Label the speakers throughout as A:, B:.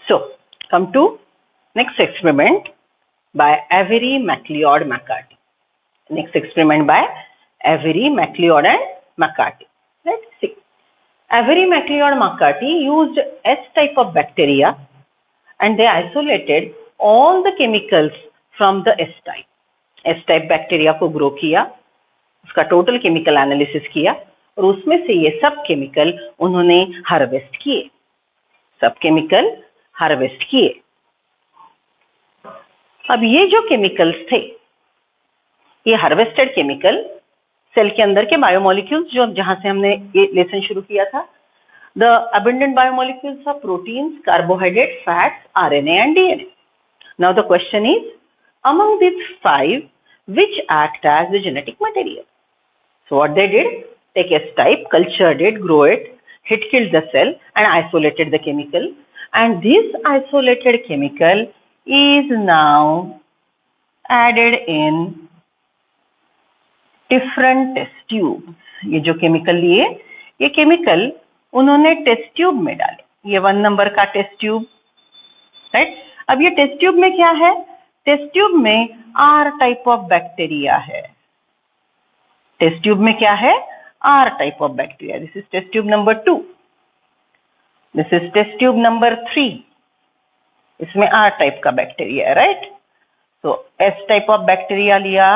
A: So, come to next experiment by Avery, MacLeod, McCarty. Next experiment by Avery, MacLeod and McCarty. Let's see. Avery, MacLeod, McCarty used S type of bacteria and they isolated all the chemicals from the S type. S type bacteria को grow किया, उसका total chemical analysis किया और उसमें से ये सब chemical उन्होंने हार्वेस्ट किए, सब केमिकल हार्वेस्ट किए। अब ये जो केमिकल्स थे, ये हार्वेस्टेड केमिकल सेल के अंदर के बायोमोलिक्यूल्स, जो जहां से हमने ये लेसन शुरू किया था, the abundant biomolecules of proteins, carbohydrate, fats, RNA and DNA. Now the question is, among these five, which act as the genetic material? So what they did, take S type, cultured it, grow it, hit killed the cell and isolated the chemical, and this isolated chemical is now added in different test tubes. ये जो chemical लिए, ये chemical उन्होंने test tube में डाले, ये 1 number का test tube, right. अब ये टेस्ट ट्यूब में क्या है, टेस्ट ट्यूब में R टाइप ऑफ बैक्टीरिया है। टेस्ट ट्यूब में क्या है, R type of bacteria. This is test tube number 2, this is test tube number 3, इसमें R टाइप का बैक्टीरिया है, राइट। तो S टाइप ऑफ बैक्टीरिया लिया,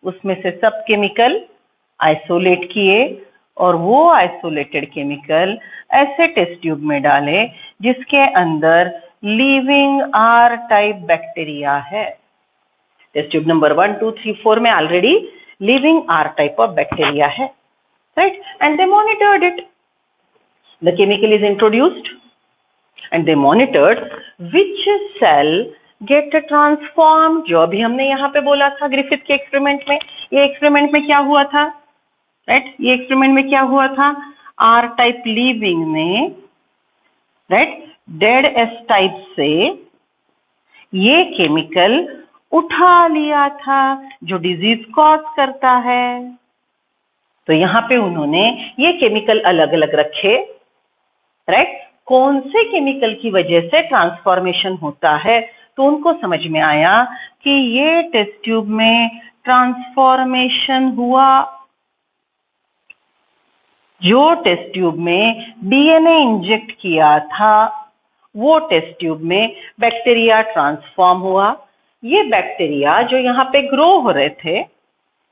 A: उसमें से सब केमिकल आइसोलेट किए और वो आइसोलेटेड केमिकल ऐसे टेस्ट ट्यूब में डाले जिसके अंदर लिविंग R टाइप बैक्टीरिया है। टेस्ट ट्यूब नंबर 1, 2, 3, 4 में already living R type of bacteria है, right. And they monitored it, the chemical is introduced and they monitored which cell get transform. जो अभी हमने यहाँ पे बोला था ग्रिफिथ के एक्सपेरिमेंट में, ये एक्सपेरिमेंट में क्या हुआ था, राइट, ये एक्सपेरिमेंट में क्या हुआ था, R टाइप लिविंग में, राइट, डेड S टाइप से ये केमिकल उठा लिया था जो डिजीज कॉज करता है। तो यहाँ पे उन्होंने ये केमिकल अलग अलग रखे, राइट, कौन से केमिकल की वजह से ट्रांसफॉर्मेशन होता है। तो उनको समझ में आया कि ये टेस्ट ट्यूब में ट्रांसफॉर्मेशन हुआ, जो टेस्ट ट्यूब में डीएनए इंजेक्ट किया था वो टेस्ट ट्यूब में बैक्टीरिया ट्रांसफॉर्म हुआ। ये बैक्टीरिया जो यहाँ पे ग्रो हो रहे थे,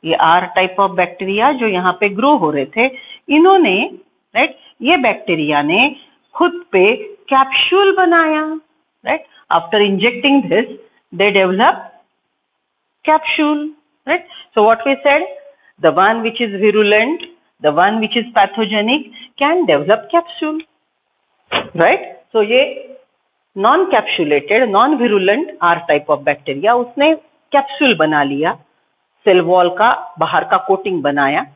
A: ये R टाइप ऑफ बैक्टीरिया जो यहाँ पे ग्रो हो रहे थे, इन्होंने, राइट, ये बैक्टीरिया ने खुद पे कैप्सूल बनाया, right. After injecting this they develop capsule, right. So what we said, the one which is virulent, the one which is pathogenic can develop capsule, right? So ये non capsulated, non virulent R type of bacteria उसने capsule बना लिया, cell wall का बाहर का coating बनाया,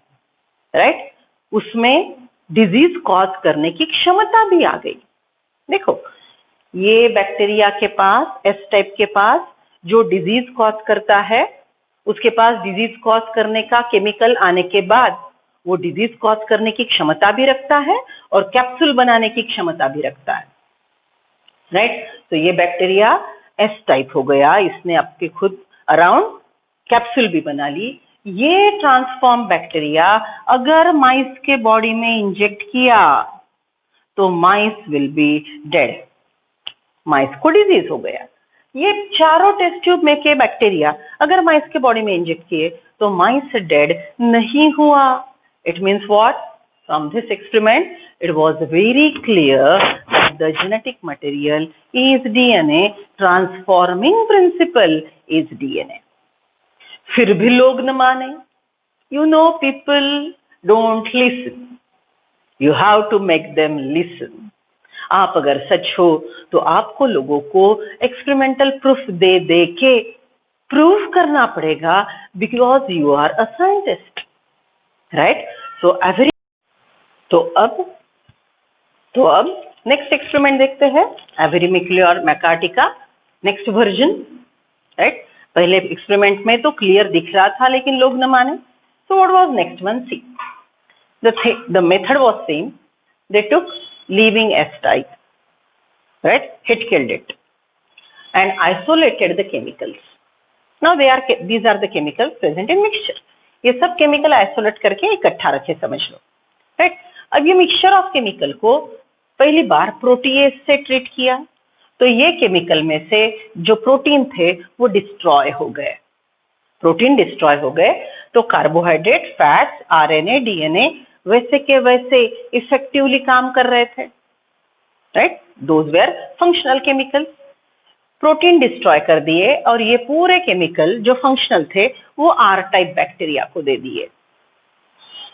A: right, उसमें disease cause करने की क्षमता भी आ गई। देखो, ये बैक्टीरिया के पास, S टाइप के पास जो डिजीज कॉज करता है, उसके पास डिजीज कॉज करने का केमिकल आने के बाद वो डिजीज कॉज करने की क्षमता भी रखता है और कैप्सूल बनाने की क्षमता भी रखता है, राइट। तो ये बैक्टीरिया S टाइप हो गया, इसने आपके खुद अराउंड कैप्सूल भी बना ली। ये ट्रांसफॉर्म बैक्टीरिया अगर माइस के बॉडी में इंजेक्ट किया तो माइस विल बी डेड, माइस को डिजीज हो गया। ये चारों टेस्ट ट्यूब में के बैक्टीरिया अगर माइस के बॉडी में इंजेक्ट किए तो माइस डेड नहीं हुआ। It means what? From this experiment, it was very clear that the genetic material is DNA, transforming principle is DNA. फिर भी लोग न माने। You know, people don't listen. You have to make them listen. आप अगर सच हो तो आपको लोगों को एक्सपेरिमेंटल प्रूफ दे दे के प्रूव करना पड़ेगा, because you are a scientist. Right. So every, तो अब नेक्स्ट एक्सपेरिमेंट देखते हैं, एवरी मैक्लियोड मैकार्टी का नेक्स्ट वर्जन, राइट। पहले एक्सपेरिमेंट में तो क्लियर दिख रहा था लेकिन लोग न माने। So what was next one, see the method was same, they took leaving S type, right? It killed it and isolated the chemicals. Now these are the chemicals present in mixture. ये सब chemical isolate करके इकट्ठा रखे, समझ लो, right? अब ये mixture of chemical को पहली बार प्रोटीएज से ट्रीट किया, तो ये केमिकल में से जो प्रोटीन थे वो डिस्ट्रॉय हो गए, प्रोटीन डिस्ट्रॉय हो गए, तो कार्बोहाइड्रेट, फैट्स, आरएनए, डीएनए वैसे के वैसे इफेक्टिवली काम कर रहे थे, right? Those were functional chemicals. Protein destroy कर दिए और ये पूरे केमिकल जो फंक्शनल थे वो आर टाइप बैक्टीरिया को दे दिए,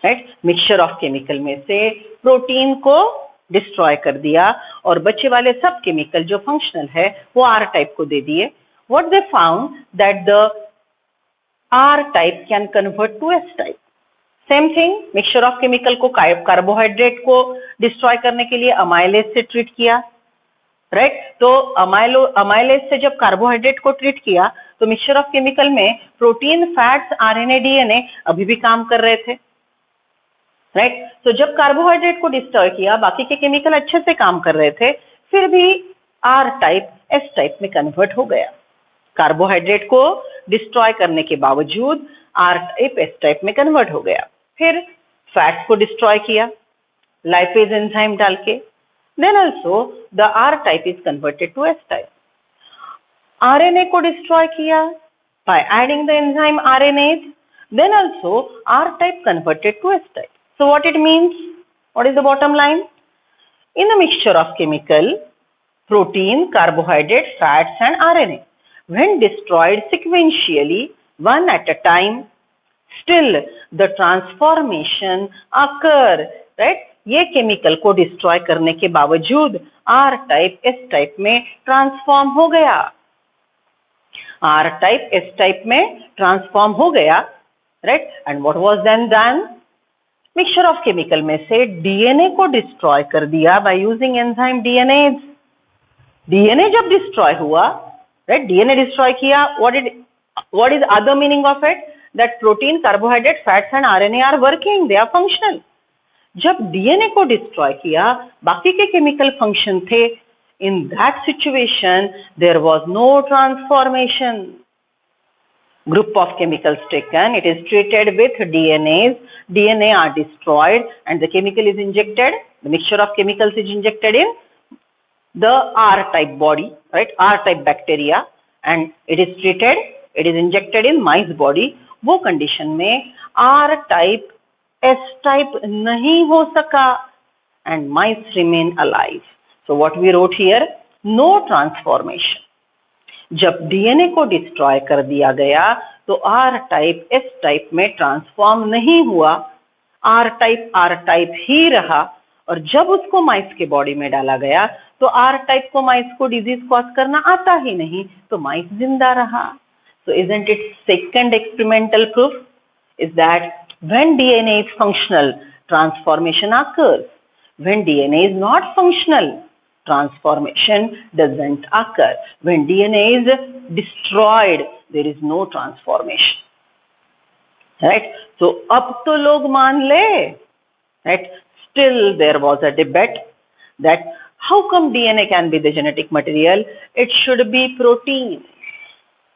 A: राइट? मिक्सचर ऑफ केमिकल में से प्रोटीन को डिस्ट्रॉय कर दिया और बचे वाले सब केमिकल जो फंक्शनल है वो आर टाइप को दे दिए। What they found that the R type can convert to S type. Same thing, mixture of chemical को कार्बोहाइड्रेट को डिस्ट्रॉय करने के लिए अमाइलेज से ट्रीट किया, राइट? तो अमाइलेज से जब कार्बोहाइड्रेट को ट्रीट किया तो मिक्सचर ऑफ केमिकल में प्रोटीन, फैट्स, आरएनए, डीएनए अभी भी काम कर रहे थे, राइट? तो जब कार्बोहाइड्रेट को डिस्ट्रॉय किया बाकी के केमिकल अच्छे से काम कर रहे थे, फिर भी आर टाइप एस टाइप में कन्वर्ट हो गया। कार्बोहाइड्रेट को डिस्ट्रॉय करने के बावजूद आर टाइप एस टाइप में कन्वर्ट हो गया। फिर फैट्स को डिस्ट्रॉय किया लाइपेज एंजाइम डाल के, then also the R type is converted to S type. RNA को destroy किया by adding the enzyme RNase, then also R type converted to S type. So what it means? What is the bottom line? In a mixture of chemical, protein, carbohydrate, fats and RNA, when destroyed sequentially, one at a time, still the transformation occur, right? ये chemical को destroy करने के बावजूद R type S type में transform हो गया, R type S type में transform हो गया, right? And what was then done? Mixture of chemical में से डीएनए को डिस्ट्रॉय कर दिया by using enzyme DNase. DNA जब डिस्ट्रॉय हुआ, राइट, डीएनए डिस्ट्रॉय किया, what is other meaning of it? That protein, carbohydrate, fats and RNA are working, they are functional. जब DNA को डिस्ट्रॉय किया बाकी के केमिकल फंक्शन थे, in that situation there was no transformation. Group of chemicals taken, it is treated with DNase, DNA are destroyed and the chemical is injected, the mixture of chemicals is injected in the R type body, right, R type bacteria, and it is treated, it is injected in mice body. वो condition में R type S type नहीं हो सका and mice remain alive. So what we wrote here, no transformation. जब DNA को destroy कर दिया गया तो आर टाइप एस टाइप में ट्रांसफॉर्म नहीं हुआ, आर टाइप ही रहा, और जब उसको माइस के बॉडी में डाला गया तो आर टाइप को माइस को डिजीज कॉज करना आता ही नहीं, तो माइस जिंदा रहा। So isn't it second experimental proof is that when DNA is functional, transformation occurs. When DNA is not functional, transformation doesn't occur. When DNA is destroyed, there is no transformation. Right? So, अब तो लोग मान ले, right? Still there was a debate that how come DNA can be the genetic material? It should be protein.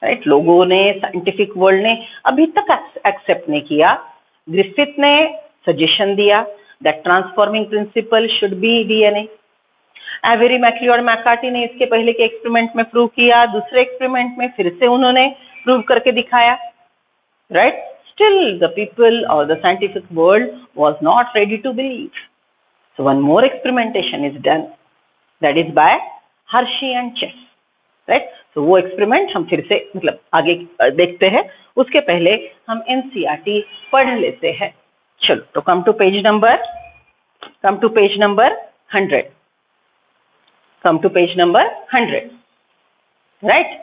A: Right? लोगों ने, scientific world ने अभी तक एक्सेप्ट नहीं किया। ग्रिफिथ ने सजेशन दिया that transforming principle should be DNA. Avery, MacLeod और मैकार्टी ने इसके पहले के एक्सपेरिमेंट में प्रूव किया, दूसरे एक्सपेरिमेंट में फिर से उन्होंने प्रूव करके दिखाया, राइट? स्टिल द पीपल और the scientific world was not ready to believe. So one more experimentation is done, that is by Hershey and Chase, right? तो वो एक्सपेरिमेंट हम फिर से मतलब आगे देखते हैं, उसके पहले हम एनसीईआरटी पढ़ लेते हैं। चलो, तो come to page number 100, come to page number 100, right?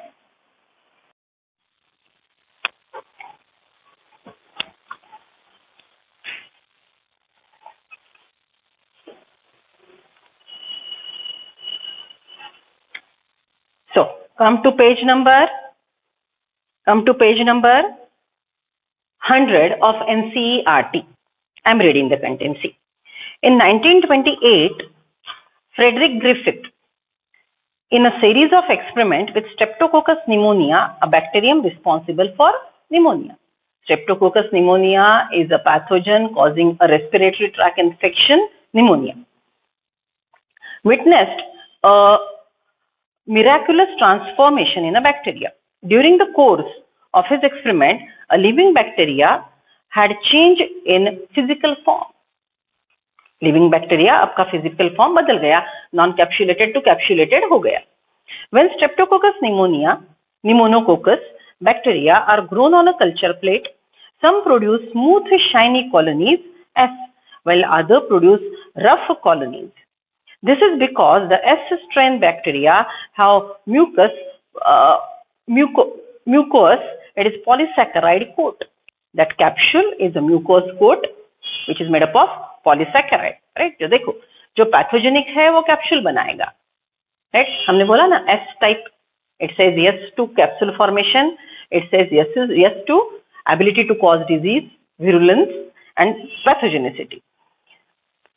A: So come to page number 100 of NCERT. I'm reading the content. See, in 1928, Frederick Griffith in a series of experiments with Streptococcus pneumonia, a bacterium responsible for pneumonia. Streptococcus pneumonia is a pathogen causing a respiratory tract infection, pneumonia. Witnessed a miraculous transformation in a bacteria. During the course of his experiment, a living bacteria had changed in physical form. Living bacteria आपका physical form बदल गया, non capsulated to capsulated हो गया. When Streptococcus pneumonococcus bacteria are grown on a culture plate, some produce smooth shiny colonies S, while others produce rough colonies. This is because the S strain bacteria have mucous, it is polysaccharide coat. That capsule is a mucous coat which is made up of polysaccharide, right? जो देखो, जो pathogenic है वो capsule बनाएगा, right? हमने बोला ना S type, it says yes to capsule formation, it says yes to ability to cause disease, virulence and pathogenicity.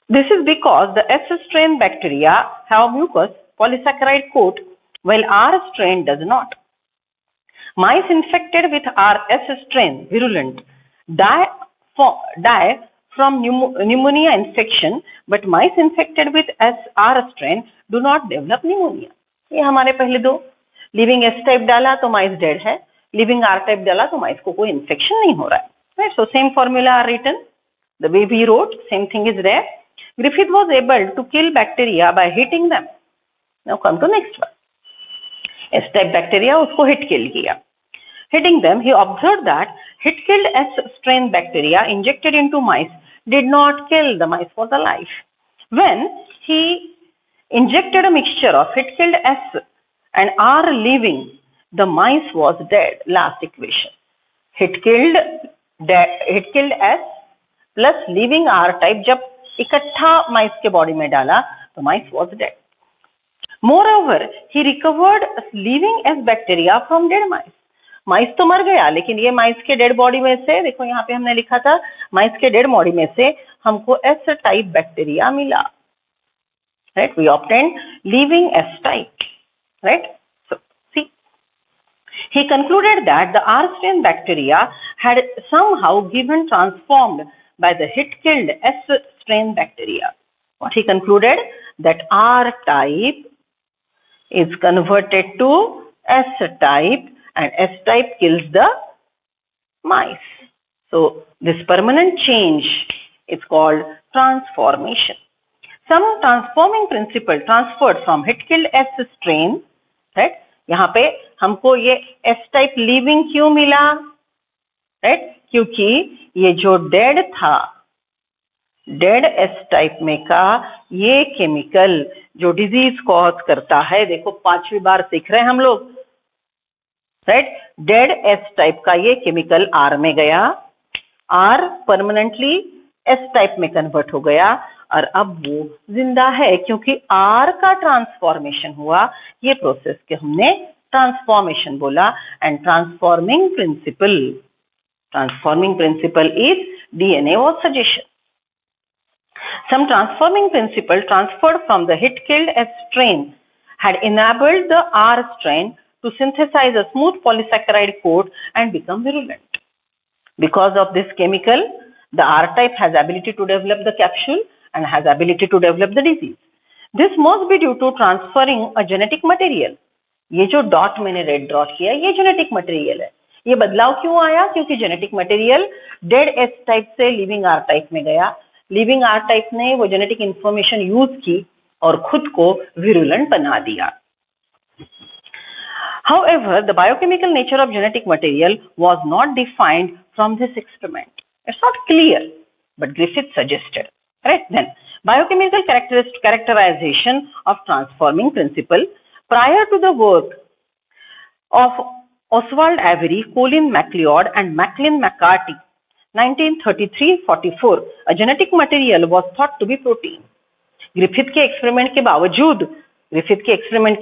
A: This is because the S strain bacteria have mucous polysaccharide coat while R strain does not. Mice infected with RS strain virulent die from pneumonia infection, but mice infected with SR strain do not develop pneumonia. ये हमारे पहले दो, living S type डाला तो माइस dead है, living R type डाला तो माइस को कोई इन्फेक्शन नहीं हो रहा है. Right? So same formula are written, the way we wrote, same thing is there. Griffith was able to kill bacteria by hitting them. Now come to next one. S type bacteria उसको hit kill किया. Hitting them, he observed that hit-killed S strain bacteria injected into mice did not kill the mice for the life. When he injected a mixture of hit-killed S and R living, the mice was dead. Last equation. Hit-killed S plus living R type जब इकट्ठा mice के body में डाला तो mice was dead. Moreover, he recovered living S bacteria from dead mice. माइस तो मर गया, लेकिन ये माइस के डेड बॉडी में से, देखो यहाँ पे हमने लिखा था माइस के डेड बॉडी में से हमको एस टाइप बैक्टीरिया मिला, right? We obtained living S type, right? So see, he concluded that the R strain bacteria had somehow given transformed by the hit-killed S strain bacteria. What he concluded? That R type is converted to S type and S type kills the mice. So this permanent change is called transformation. Some transforming principle transferred from hit-killed S strain, right? यहाँ पे हमको ये S type living क्यों मिला, right? क्योंकि ये जो dead था, dead S type में का ये केमिकल जो डिजीज कॉज करता है, देखो 5वीं बार सीख रहे हैं हम लोग, राइट? डेड एस टाइप का ये केमिकल आर में गया, आर परमानेंटली एस टाइप में कन्वर्ट हो गया और अब वो जिंदा है क्योंकि आर का ट्रांसफॉर्मेशन हुआ. ये प्रोसेस के हमने ट्रांसफॉर्मेशन बोला. And transforming principle is DNA was suggestion. Some transforming principle transferred from the hit-killed S strain had enabled the R strain to synthesize a smooth polysaccharide coat and become virulent. Because of this chemical, the R type has ability to develop the capsule and has ability to develop the disease. This must be due to transferring a genetic material. ये जो dot मैंने red dot किया, ये genetic material है. ये बदलाव क्यों आया? क्योंकि genetic material dead S type से लिविंग आर टाइप में गया. लिविंग आर टाइप ने वो जेनेटिक इंफॉर्मेशन यूज की और खुद को विरुलेंट बना दिया. However, the biochemical nature of genetic material was not defined from this experiment. It's not clear, but Griffith suggested. Right then, biochemical characterization of transforming principle. Prior to the work of Oswald Avery, Colin MacLeod and Macklin McCarthy, 1933-44, a genetic material was thought to be protein. Griffith के experiment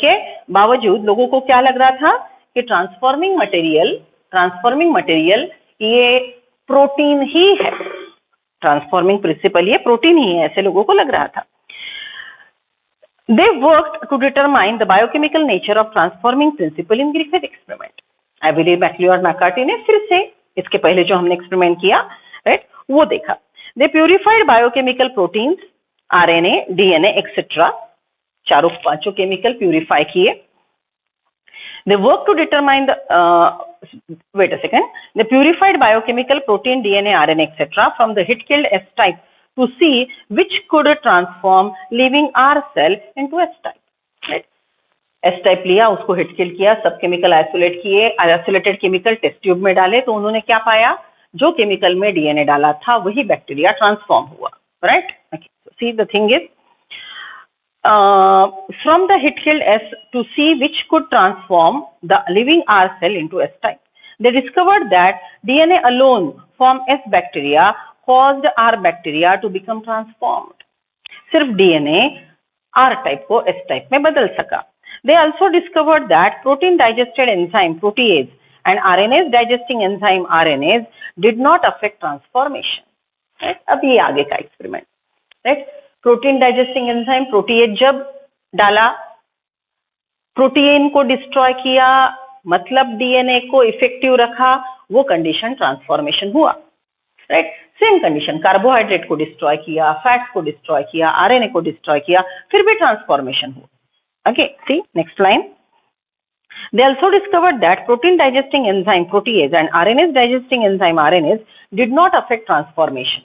A: के बावजूद लोगों को क्या लग रहा था कि ट्रांसफॉर्मिंग मटेरियल ये प्रोटीन ही है, ट्रांसफॉर्मिंग प्रिंसिपल ये प्रोटीन ही है, ऐसे लोगों को लग रहा था. They worked to determine the biochemical nature of transforming principle in Griffith experiment. I believe मैक्ली और मैकार्टी ने फिर से इसके पहले जो हमने एक्सपेरिमेंट किया, राइट, वो देखा. They purified biochemical proteins, RNA, DNA, etc. चारों पांचों केमिकल प्यूरिफाई किए. They worked to determine the wait a second. They purified biochemical protein, DNA, RNA, etc. from the hit-killed S type to see which could transform living R cell into S type. Right? S type लिया, उसको heat kill किया, सब chemical isolate किए, isolated chemical test tube में डाले, तो उन्होंने क्या पाया, जो केमिकल में डीएनए डाला था वही बैक्टीरिया ट्रांसफॉर्म हुआ. Right, see the thing is from the hit-killed S to see which could transform the living R cell into S type. They discovered that DNA alone from S bacteria caused R bacteria to become transformed. सिर्फ DNA R type को S type में बदल सका. They also discovered that protein digested enzyme protease and RNase digesting enzyme RNase did not affect transformation. Right? अब ये आगे का experiment. Right, protein digesting enzyme protease जब डाला, प्रोटीन को डिस्ट्रॉय किया, मतलब डीएनए को इफेक्टिव रखा, वो कंडीशन ट्रांसफॉर्मेशन हुआ. राइट, सेम कंडीशन, कार्बोहाइड्रेट को डिस्ट्रॉय किया, फैट्स को डिस्ट्रॉय किया, आरएनए को डिस्ट्रॉय किया, फिर भी ट्रांसफॉर्मेशन हुआ. Okay, see next line. They also discovered that protein digesting enzyme protease and RNase digesting enzyme RNase did not affect transformation.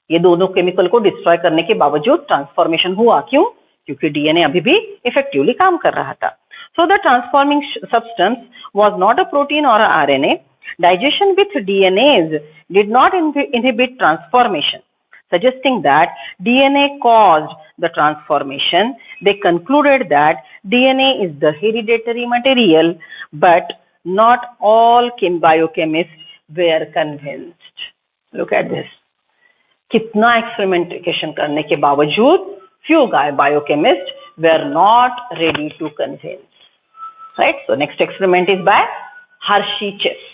A: ये दोनों केमिकल को डिस्ट्रॉय करने के बावजूद ट्रांसफॉर्मेशन हुआ. क्यों? क्योंकि डीएनए अभी भी इफेक्टिवली काम कर रहा था. So the transforming substance was not a protein और RNA. Digestion with DNase did not inhibit transformation, suggesting that DNA caused the transformation. They concluded that DNA is the hereditary material, but not all biochemists were convinced. Look at this. कितना experimentation करने के बावजूद few biochemists were not ready to convince. Right? So next experiment is by Hershey-Chase.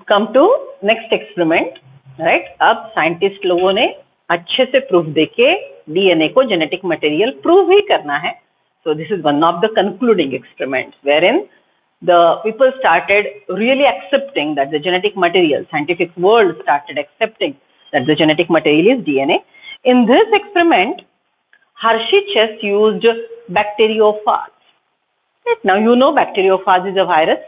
A: Come to next experiment. Right, अब scientist लोगों ने अच्छे से proof देके डीएनए को जेनेटिक मटेरियल प्रूव ही करना है. So this is one of the concluding experiments where in the people started really accepting that the genetic material, scientific world started accepting that the genetic material is DNA. In this experiment Hershey-Chase used bacteriophage. Right? Now you know bacteriophage is a virus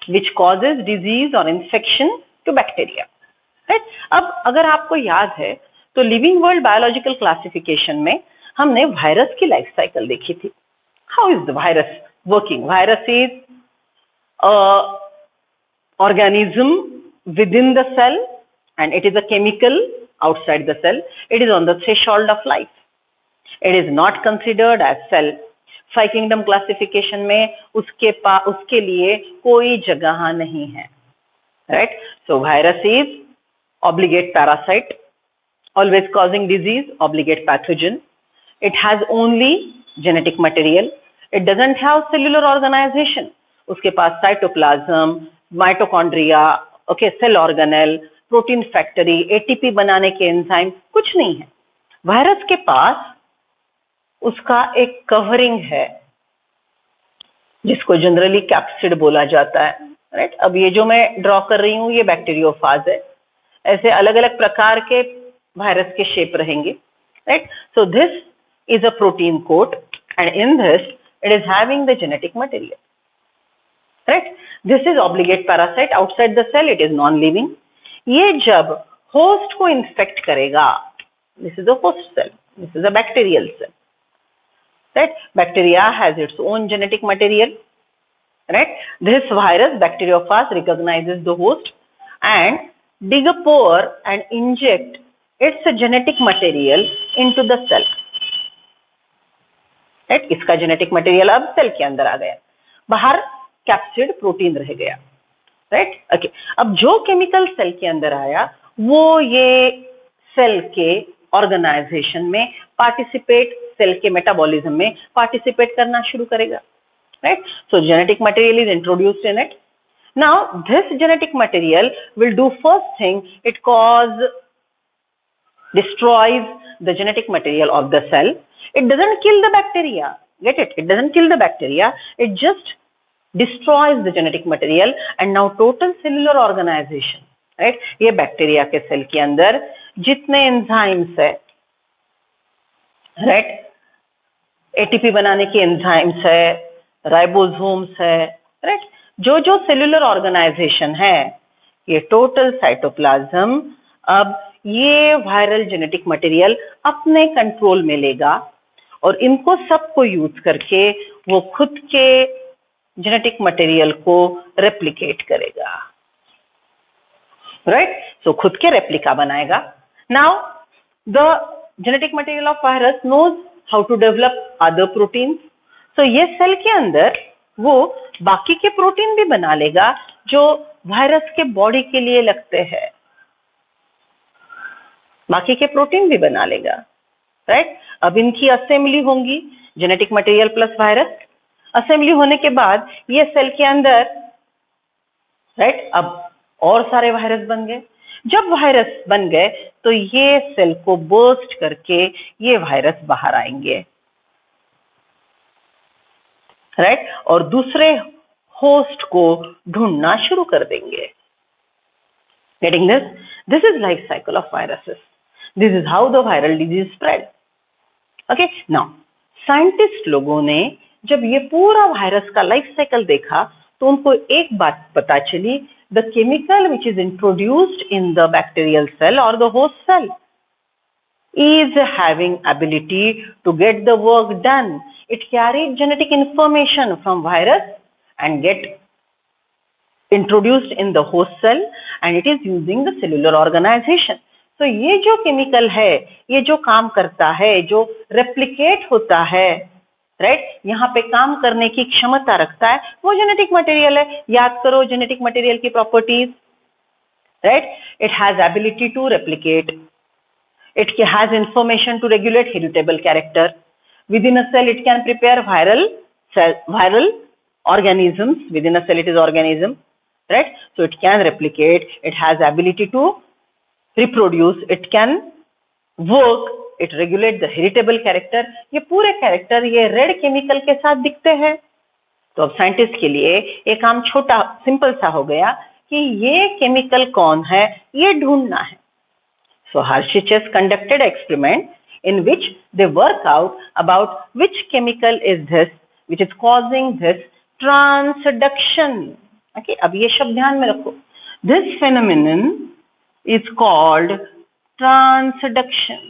A: which causes disease or infection to bacteria. Right? अब अगर आपको याद है तो living world biological classification में हमने virus की life cycle देखी थी. How is the virus working? Virus is organism within the cell and it is a chemical outside the cell. It is on the threshold of life. It is not considered as cell. 5 kingdom classification में उसके लिए कोई जगह नहीं है. Right, so virus is obligate parasite, always causing disease, obligate pathogen. It has only genetic material. It doesn't have cellular organization. उसके पास cytoplasm, mitochondria, okay, cell organelle, protein factory, ATP बनाने के एंजाइम कुछ नहीं है. वायरस के पास उसका एक कवरिंग है जिसको जनरली कैप्सिड बोला जाता है. राइट, अब ये जो मैं ड्रॉ कर रही हूँ ये बैक्टीरियोफाज है. ऐसे अलग अलग प्रकार के वायरस के शेप रहेंगे. Right, so this is a protein coat and in this it is having the genetic material. Right, this is obligate parasite, outside the cell it is non living. ये जब होस्ट को infect करेगा, this is a host cell, this is a bacterial cell. Right, bacteria has its own genetic material. Right, this virus bacteriophage recognizes the host and dig a pore and inject its genetic material into the cell. Right, इसका genetic material अब cell के अंदर आ गया, बाहर capsid protein रह गया. Right, okay, अब जो केमिकल सेल के अंदर आया वो ये सेल के ऑर्गेनाइजेशन में पार्टिसिपेट, सेल के मेटाबॉलिज्म में पार्टिसिपेट करना शुरू करेगा, right? So genetic material is introduced in it. Now this genetic material will do first thing, it destroys the genetic material of the cell. It doesn't kill the bacteria, get it? It doesn't kill the bacteria, it just destroys the genetic material. And now total cellular organization, right? ये bacteria के cell के अंदर जितने enzymes है, right? ATP बनाने के enzymes है, ribosomes है, राइट? जो जो सेलुलर ऑर्गेनाइजेशन है, ये टोटल साइटोप्लाज्म अब ये वायरल जेनेटिक मटेरियल अपने कंट्रोल में लेगा और इनको सबको यूज करके वो खुद के जेनेटिक मटेरियल को रेप्लिकेट करेगा, राइट? सो खुद के रेप्लिका बनाएगा. Now the genetic material of virus knows how to develop other proteins. So ये सेल के अंदर वो बाकी के प्रोटीन भी बना लेगा जो वायरस के बॉडी के लिए लगते हैं, बाकी के प्रोटीन भी बना लेगा, राइट? अब इनकी असेंबली होंगी, genetic material plus virus. Assembly होने के बाद ये सेल के अंदर, राइट, अब और सारे वायरस बन गए. जब वायरस बन गए तो ये सेल को बर्स्ट करके ये वायरस बाहर आएंगे, राइट? और दूसरे होस्ट को ढूंढना शुरू कर देंगे. Getting this? This is life cycle of viruses. This is how the viral disease spread. Okay? Now, scientist लोगों ने जब ये पूरा वायरस का लाइफ साइकिल देखा तो उनको एक बात पता चली, the chemical which is introduced in the bacterial cell or the host cell is having ability to get the work done. It carried genetic information from virus and get introduced in the host cell and it is using the cellular organization. So ये जो chemical है, ये जो काम करता है, जो replicate होता है, राइट, यहाँ पे काम करने की क्षमता रखता है, वो जेनेटिक मटेरियल है. याद करो जेनेटिक मटेरियल की properties, right? It has ability to replicate, it has information to regulate heritable character. Within a cell, it can prepare viral organisms. Within a cell, it is organism, right? So it can replicate. It has ability to reproduce. It can work. It regulate the heritable character. ये पूरे character ये red chemical के साथ दिखते हैं. तो अब scientist के लिए ये काम छोटा सिंपल सा हो गया कि ये केमिकल कौन है, ये ढूंढना है. So Hershey-Chase conducted experiment in which they work out about which chemical is this which is causing this transduction. Okay, अब ये शब्द ध्यान में रखो. This phenomenon is called transduction.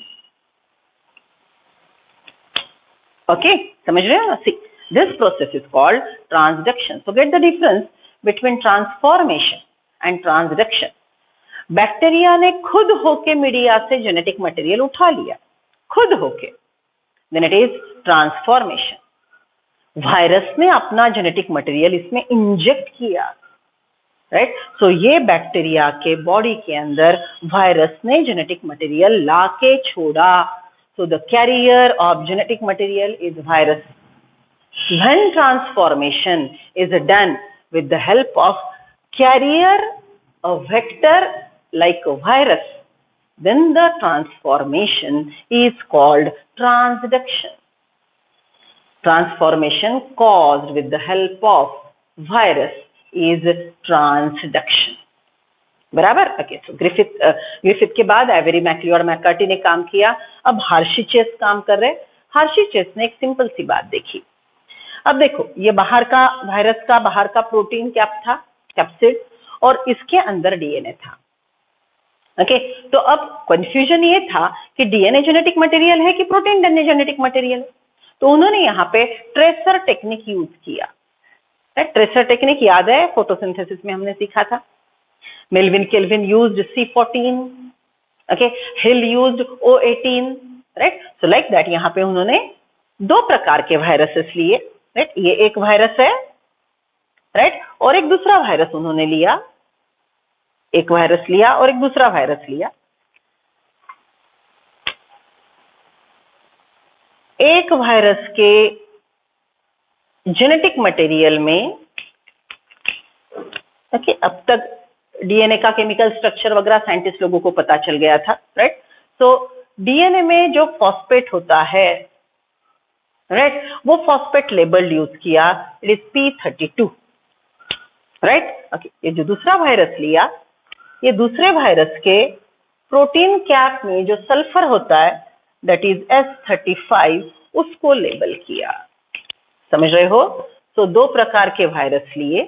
A: Okay, समझ रहे हो? See, this process is called transduction. So get the difference between transformation and transduction. Bacteria ने खुद होके मीडिया से जेनेटिक मटेरियल उठा लिया, खुद होके, then it is transformation. Virus ने अपना जेनेटिक मटेरियल इसमें इंजेक्ट किया, राइट? सो ये बैक्टीरिया के बॉडी के अंदर वायरस ने जेनेटिक मटेरियल लाके छोड़ा. So the carrier of genetic material is virus. When transformation is done with the help of carrier, a vector like a virus, then the transformation is called transduction. Transformation caused with the help of virus is transduction. बराबर? Okay, so Griffith के बाद Avery, मैक्ली और McCarthy ने काम किया. अब Hershey-chess काम कर रहे. हर्शी-चेस ने एक सिंपल सी बात देखी. अब देखो, ये बाहर का वायरस का बाहर का प्रोटीन क्या था? कैप्सिड, और इसके अंदर डीएनए था. ओके, तो अब कंफ्यूजन ये था कि डीएनए जेनेटिक मटेरियल है कि प्रोटीन जेनेटिक मटेरियल. तो उन्होंने यहाँ पे ट्रेसर टेक्निक यूज किया. ट्रेसर टेक्निक याद है, फोटोसिंथेसिस में हमने सीखा था. Melvin kelvin used C14, okay, hill used O18, right? So like that यहाँ पे उन्होंने दो प्रकार के वायरसेस लिए, राइट? ये एक वायरस है, राइट, और एक दूसरा वायरस उन्होंने लिया. एक वायरस लिया और एक दूसरा वायरस लिया. एक वायरस के जेनेटिक मटेरियल में, ओके, अब तक डीएनए का केमिकल स्ट्रक्चर वगैरह साइंटिस्ट लोगों को पता चल गया था, राइट। तो डीएनए में जो फॉस्फेट होता है, राइट, वो फॉस्फेट लेबल यूज किया, it is P32, right. Okay, ये जो दूसरा वायरस लिया, ये दूसरे वायरस के प्रोटीन कैप में जो सल्फर होता है, दैट इज S35, उसको लेबल किया। समझ रहे हो? तो दो प्रकार के वायरस लिए,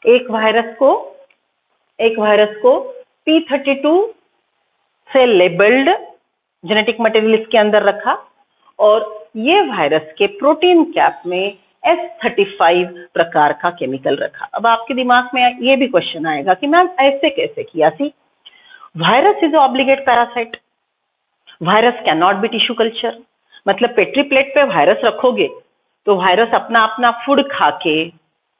A: एक वायरस को P32 से लेबल्ड जेनेटिक मटेरियल इसके अंदर रखा, और ये वायरस के प्रोटीन कैप में S35 प्रकार का केमिकल रखा। अब आपके दिमाग में ये भी क्वेश्चन आएगा कि मैम ऐसे कैसे किया? See, virus is obligate parasite, virus can not be tissue culture. मतलब पेट्री प्लेट पे वायरस रखोगे तो वायरस अपना अपना फूड खा के,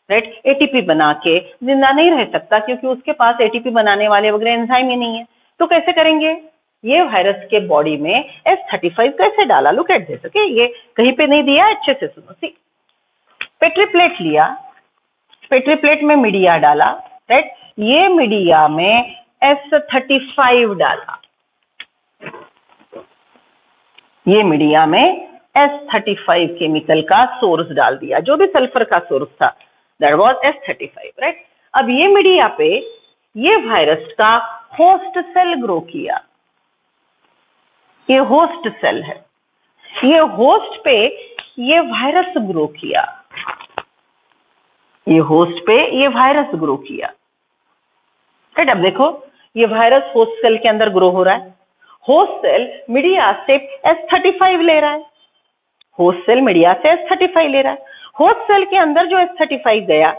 A: राइट, एटीपी बना के जिंदा नहीं रह सकता, क्योंकि उसके पास एटीपी बनाने वाले वगैरह एंजाइम ही नहीं है। तो कैसे करेंगे? ये वायरस के बॉडी में S35 कैसे डाला? लुक एट दिस, ओके, ये कहीं पे नहीं दिया, अच्छे से सुनो। सी, पेट्री प्लेट लिया, पेट्री प्लेट में मीडिया डाला, राइट, ये मीडिया में S35 डाला, ये मीडिया में S35 केमिकल का सोर्स डाल दिया, जो भी सल्फर का सोर्स था, दैट वाज S35, राइट। अब ये मीडिया पे ये वायरस का होस्ट सेल ग्रो किया, ये होस्ट सेल है, ये होस्ट पे ये वायरस ग्रो किया, ये होस्ट पे ये वायरस ग्रो किया, राइट। अब देखो, ये वायरस होस्ट सेल के अंदर ग्रो हो रहा है, होस्ट सेल मीडिया से S35 ले रहा है, होस्ट सेल मीडिया से S35 ले रहा है, होस्ट सेल के अंदर जो S35 गया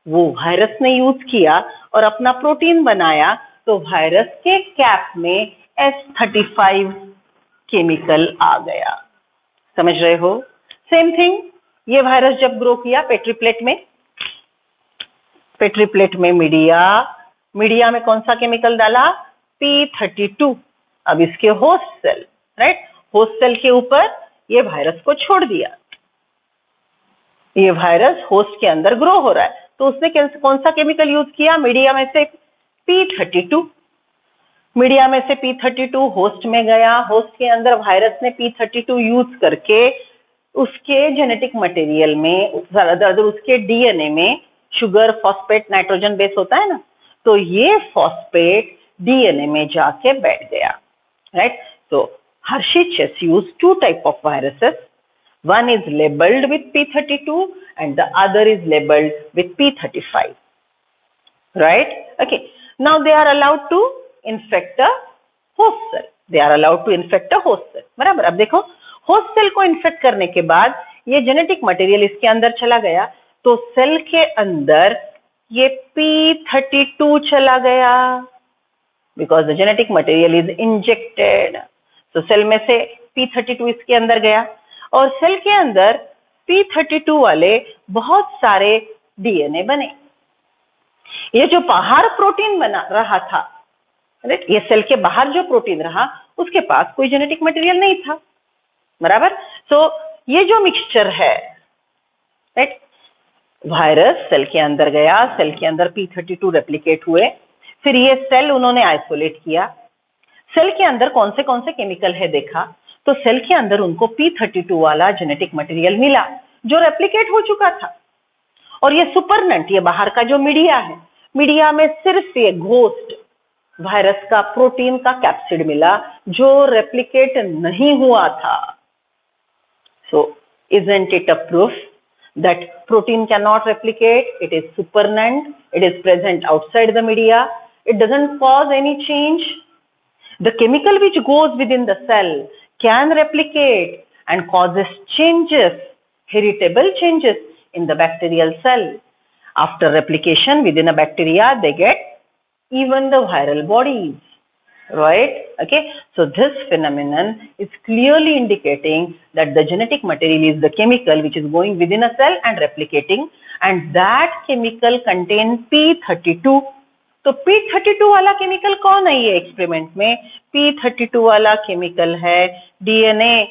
A: वो वायरस ने यूज किया और अपना प्रोटीन बनाया, तो वायरस के कैप में S35 केमिकल आ गया। समझ रहे हो? सेम थिंग, ये वायरस जब ग्रो किया पेट्री प्लेट में, पेट्री प्लेट में मीडिया में कौन सा केमिकल डाला? P32। अब इसके host cell, right, host cell के ऊपर ये वायरस को छोड़ दिया, ये वायरस होस्ट के अंदर ग्रो हो रहा है, तो उसने कौन सा केमिकल यूज किया? मीडिया में से P32, मीडिया में से P32 होस्ट में गया, होस्ट के अंदर वायरस ने P32 यूज करके उसके जेनेटिक मटेरियल में, उसके डीएनए में शुगर, फॉस्फेट, नाइट्रोजन बेस होता है ना, तो ये फॉस्फेट डीएनए में जाके बैठ गया, राइट। तो Hershey Chess used two type of viruses. One is labeled with P32 and the other is labeled with P35, right? Okay. Now they are allowed to infect a host cell. They are allowed to infect a host cell. बराबर? अब देखो, host cell को infect करने के बाद ये genetic material इसके अंदर चला गया, तो सेल के अंदर ये P32 चला गया, because the genetic material is injected. तो सेल में से P32 इसके अंदर गया, और सेल के अंदर P32 वाले बहुत सारे डीएनए बने। ये जो बाहर प्रोटीन बना रहा था, राइट, ये सेल के बाहर जो प्रोटीन रहा, उसके पास कोई जेनेटिक मटेरियल नहीं था, बराबर। तो ये जो मिक्सचर है, राइट, वायरस सेल के अंदर गया, सेल के अंदर P32 रेप्लिकेट हुए, फिर ये सेल उन्होंने आइसोलेट किया, सेल के अंदर कौन से केमिकल है देखा, तो सेल के अंदर उनको P32 वाला जेनेटिक मटेरियल मिला जो रेप्लिकेट हो चुका था, और ये सुपरनेंट, ये बाहर का जो मीडिया है, मीडिया में सिर्फ ये घोस्ट वायरस का प्रोटीन का कैप्सिड मिला जो रेप्लिकेट नहीं हुआ था। सो isn't it a proof that protein cannot replicate? It is supernant, it is present outside the media, it doesn't cause any change. The chemical which goes within the cell can replicate and causes changes, heritable changes in the bacterial cell. After replication within a bacteria, they get even the viral bodies, right? Okay, so this phenomenon is clearly indicating that the genetic material is the chemical which is going within a cell and replicating, and that chemical contains P32. तो P32 वाला chemical कौन है ये experiment में? P32 वाला chemical है DNA,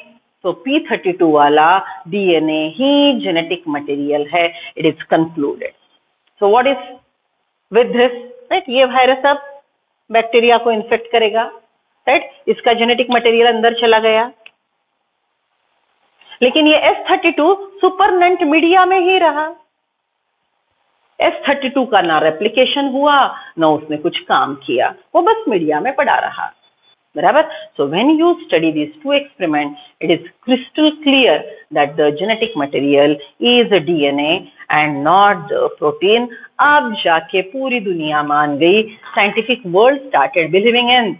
A: So P32 वाला DNA ही genetic material है. It is concluded. So what is with this? Right? ये वायरस अब बैक्टीरिया को इन्फेक्ट करेगा. Right? इसका जेनेटिक मटेरियल अंदर चला गया, लेकिन ये S32 सुपरनेंट मीडिया में ही रहा. S32 का ना रेप्लिकेशन हुआ, ना उसने कुछ काम किया, वो बस मीडिया में पड़ा रहा. बराबर. So when you study these two experiments, it is crystal clear that the genetic material is a DNA and not the protein. अब जाके पूरी दुनिया मान गई, scientific world started believing in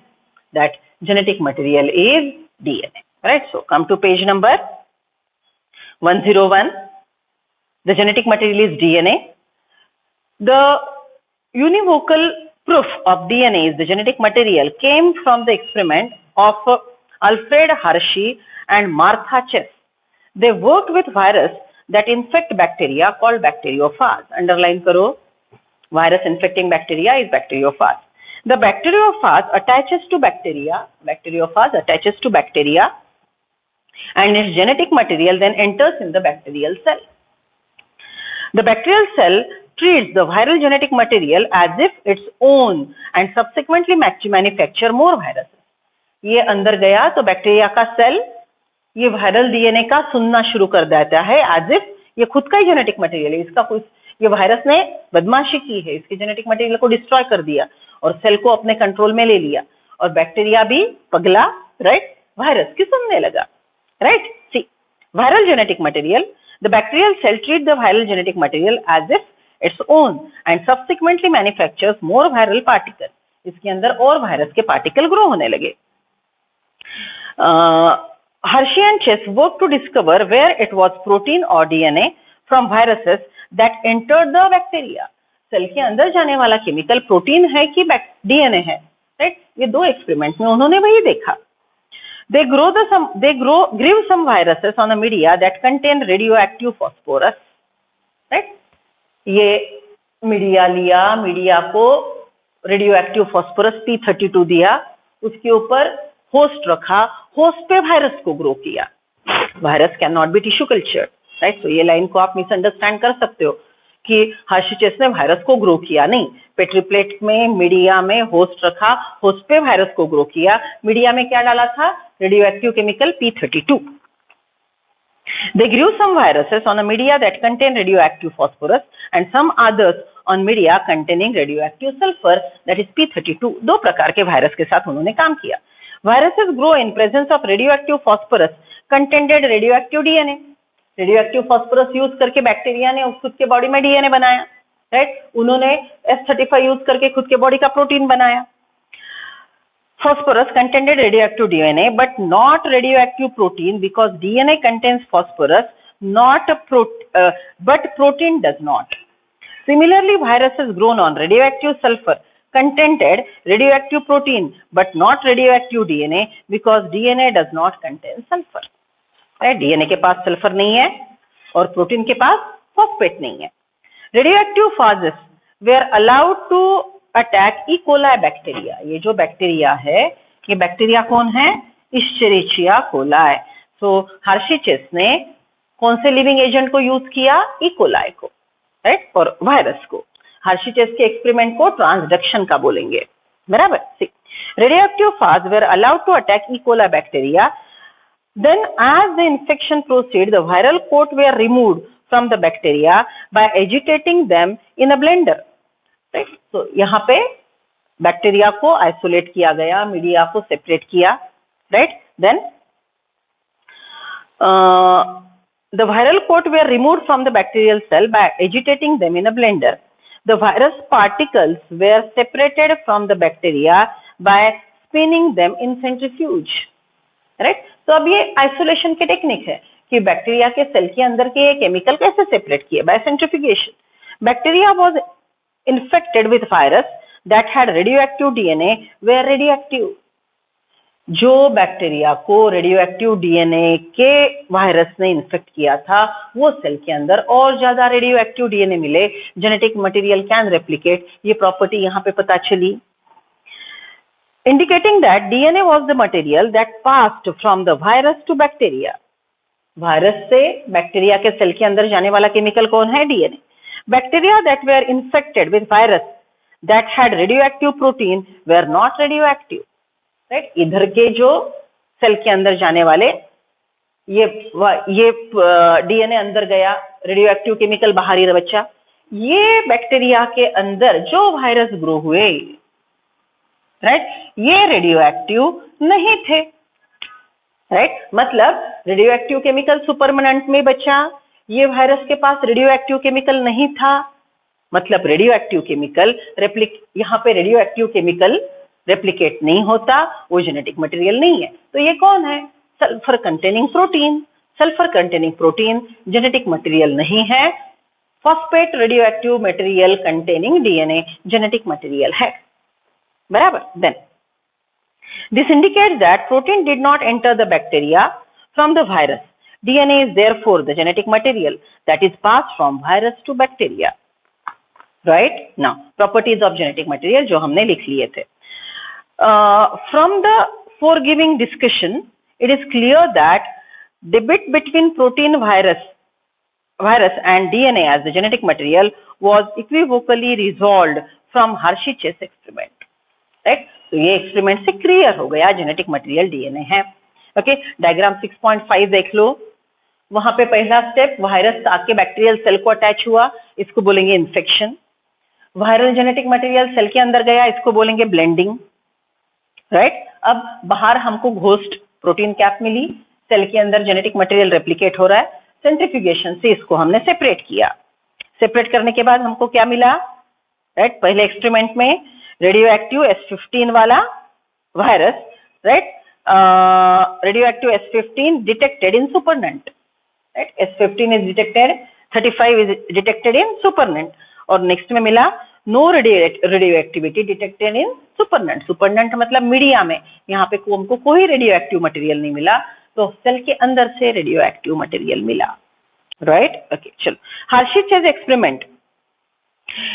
A: that genetic material is DNA. Right? So come to page number 101. The genetic material is DNA. The univocal proof of DNA is the genetic material came from the experiment of Alfred Hershey and Martha Chess. They worked with virus that infect bacteria called bacteriophage. Underline karo. Virus infecting bacteria is bacteriophage. The bacteriophage attaches to bacteria. Bacteriophage attaches to bacteria, and its genetic material then enters in the bacterial cell. The bacterial cell treats the viral genetic material as if its own and subsequently manufacture more viruses. ये अंदर गया तो bacteria का cell ये viral DNA का सुनना शुरू कर देता है एज इफ ये खुद का ही जेनेटिक मटेरियल है. इसका कुछ ये वायरस ने बदमाशी की है, इसके जेनेटिक मटेरियल को डिस्ट्रॉय कर दिया और सेल को अपने कंट्रोल में ले लिया, और बैक्टीरिया भी पगला, राइट, वायरस की सुनने लगा. Right. C, viral genetic material, the bacterial cell treats the viral genetic material as if its own and subsequently manufactures more viral particles. इसके अंदर और वायरस के पार्टिकल ग्रो होने लगे. Hershey and Chess worked to discover where it was protein or DNA from viruses that entered the bacteria. Cell के अंदर जाने वाला केमिकल प्रोटीन है कि डीएनए है. राइट. ये दो एक्सपेरिमेंट में उन्होंने वही देखा. They grew some viruses on a media that contain radioactive phosphorus. Right? ये मीडिया लिया, मीडिया को रेडियोएक्टिव फॉस्फोरस P32 दिया, उसके ऊपर होस्ट रखा, होस्ट पे वायरस को ग्रो किया. Virus can not be tissue culture. Right. So ये लाइन को आप मिसअंडरस्टैंड कर सकते हो कि हर्शी चेस ने वायरस को ग्रो किया. नहीं, पेट्री प्लेट में मीडिया में होस्ट रखा, होस्ट पे वायरस को ग्रो किया. मीडिया में क्या डाला था? Radioactive chemical P32. They grew some viruses on a media that contained radioactive phosphorus and some others on media containing radioactive sulfur, that is P32. दो प्रकार के वायरस के साथ उन्होंने काम किया. Viruses grow in presence of radioactive phosphorus contained radioactive DNA. Radioactive phosphorus use करके bacteria ने खुद के बॉडी में डीएनए बनाया. राइट. उन्होंने S35 यूज करके खुद के बॉडी का प्रोटीन बनाया. Phosphorus contained radioactive DNA but not radioactive protein because DNA contains phosphorus, but protein does not. Similarly, viruses grown on radioactive sulfur contained radioactive protein but not radioactive DNA because DNA does not contain sulfur. Right? DNA के पास sulphur नहीं है और protein के पास phosphate नहीं है. Radioactive phages were allowed to attack E coli bacteria. ये जो bacteria है, ये बैक्टीरिया कौन है? Escherichia coli. So Hershey Chase ने कौन से लिविंग एजेंट को यूज किया? ई कोलाई को. राइट. और वायरस को. हर्शी चेस के एक्सपेरिमेंट को ट्रांसडक्शन का बोलेंगे. बराबर. Radioactive phage were allowed to attack E coli bacteria. Then as the infection proceed the viral coat were removed from the bacteria by agitating them in a blender. Right. तो यहाँ पे bacteria को isolate किया गया, media को separate किया. Right. Then the viral coat were removed from the bacterial cell by agitating them in a blender. The virus particles were separated from the bacteria by spinning them in centrifuge. Right. तो अब ये isolation की technique है कि bacteria के cell के अंदर के केमिकल कैसे सेपरेट किए? By centrifugation. Bacteria was infected with virus that had radioactive DNA were radioactive. जो बैक्टीरिया को रेडियोएक्टिव डीएनए के वायरस ने इन्फेक्ट किया था, वो सेल के अंदर और ज्यादा रेडियोएक्टिव डीएनए मिले. Genetic material can replicate. ये प्रॉपर्टी यहाँ पे पता चली. Indicating that DNA was the material that passed from the virus to bacteria. Virus से बैक्टीरिया के सेल के अंदर जाने वाला केमिकल कौन है? DNA. Bacteria that were infected with virus that had radioactive protein were not radioactive. Right, इधर के जो सेल के अंदर जाने वाले ये डीएनए अंदर गया, रेडियोएक्टिव केमिकल बाहर ही बचा. ये बैक्टीरिया के अंदर जो वायरस ग्रो हुए, राइट, ये रेडियोएक्टिव नहीं थे. राइट, मतलब रेडियोएक्टिव केमिकल सुपरमेनेंट में बचा, ये वायरस के पास रेडियोएक्टिव केमिकल नहीं था. मतलब रेडियोएक्टिव केमिकल यहाँ पे रेडियोएक्टिव केमिकल रेप्लिकेट नहीं होता, वो जेनेटिक मटेरियल नहीं है. तो ये कौन है? Sulphur containing protein. Sulphur containing protein genetic material नहीं है. Phosphate radioactive material containing DNA genetic material है. बराबर. Then this indicates that protein did not enter the bacteria from the virus. DNA is therefore the genetic material that is passed from virus to bacteria. Right? Now, properties of genetic material जो हमने लिख लिए थे. From the foregoing discussion, it is clear that debate between protein virus and DNA as the genetic material was equivocally resolved from Hershey-Chase experiment. Right? तो ये experiment से clear हो गया जेनेटिक मटेरियल डीएनए है. ओके, डायग्राम 6.5 देख लो. वहां पे पहला स्टेप, वायरस आके बैक्टीरियल सेल को अटैच हुआ, इसको बोलेंगे infection. Viral genetic material cell के अंदर गया, इसको बोलेंगे ब्लेंडिंग. राइट, अब बाहर हमको घोस्ट प्रोटीन कैप मिली, सेल के अंदर जेनेटिक मटेरियल रेप्लिकेट हो रहा है, सेंट्रीफ्यूगेशन से इसको हमने सेपरेट किया. सेपरेट करने के बाद हमको क्या मिला? राइट, पहले एक्सपेरिमेंट में रेडियोएक्टिव S15 वाला virus, right, radioactive S15 detected in supernatant. Right, S15 is detected, 35 is detected in supernatant. और नेक्स्ट में मिला no radioactivity detected in supernatant. Supernatant मतलब मीडिया में, यहाँ पे हमको कोई रेडियोएक्टिव मटेरियल नहीं मिला, तो सेल के अंदर से रेडियोएक्टिव मटेरियल मिला. राइट, ओके, चलो. Hershey-Chase experiment.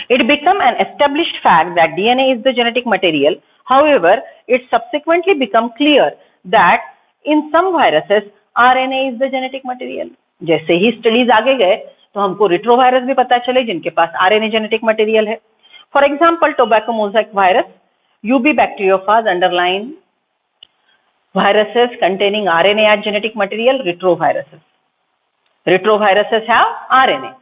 A: It became an established fact that DNA is the genetic material. However, it subsequently became clear that in some viruses, RNA is the genetic material. जैसे he studies आगे गए तो हमको retrovirus भी पता चले जिनके पास RNA जेनेटिक मटेरियल है. For example, tobacco Mosaic virus, UB bacteriophage underline viruses containing RNA as genetic material, retroviruses. Retroviruses have RNA.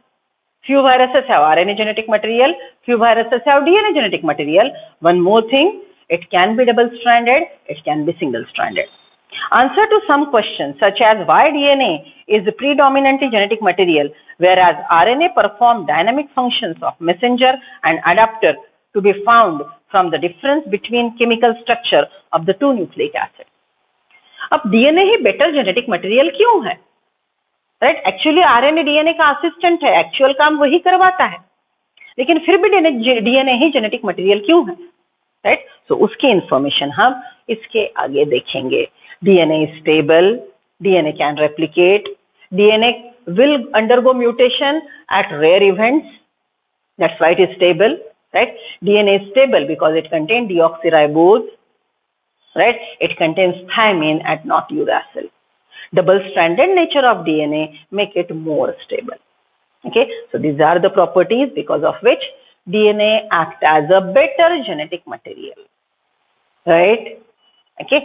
A: Few viruses have RNA genetic material, few viruses have DNA genetic material. One more thing, it can be double-stranded, it can be single-stranded. Answer to some questions such as why DNA is predominantly genetic material, whereas RNA perform dynamic functions of messenger and adapter to be found from the difference between chemical structure of the two nucleic acids. अब DNA ही better genetic material क्यों है? Right, actually RNA DNA का assistant है, actual काम वही करवाता है, लेकिन फिर भी डीएनए ही जेनेटिक मटेरियल क्यों है? राइट, सो उसकी इंफॉर्मेशन हम इसके आगे देखेंगे. DNA is stable, DNA can replicate, DNA will undergo mutation at rare events, that's why it is stable. Right, DNA is stable because it contain deoxyribose. Right, it contains thymine at not uracil. Double-stranded nature of DNA make it more stable. Okay, so these are the properties because of which DNA act as a better genetic material. Right? Okay.